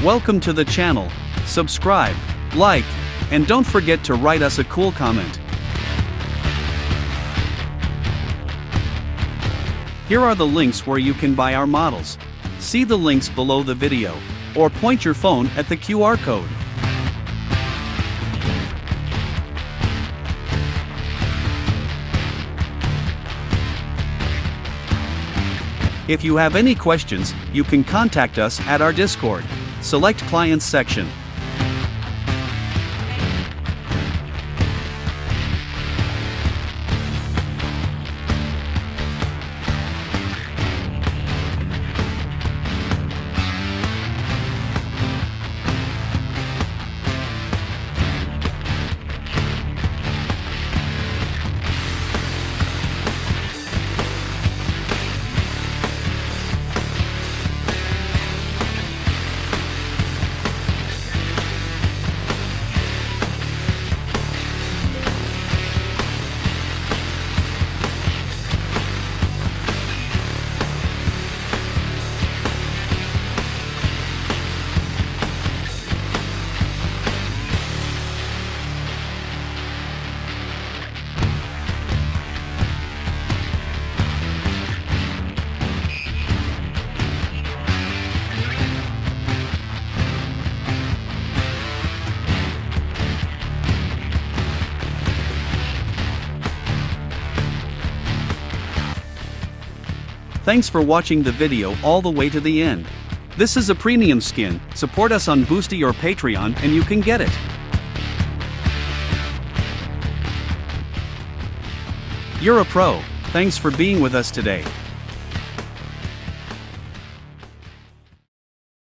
Welcome to the channel. Subscribe, like, and don't forget to write us a cool comment. Here are the links where you can buy our models. See the links below the video, or point your phone at the QR code. If you have any questions, you can contact us at our Discord. Select Clients section. Thanks for watching the video all the way to the end. This is a premium skin. Support us on Boosty or Patreon and you can get it. You're a pro. Thanks for being with us today.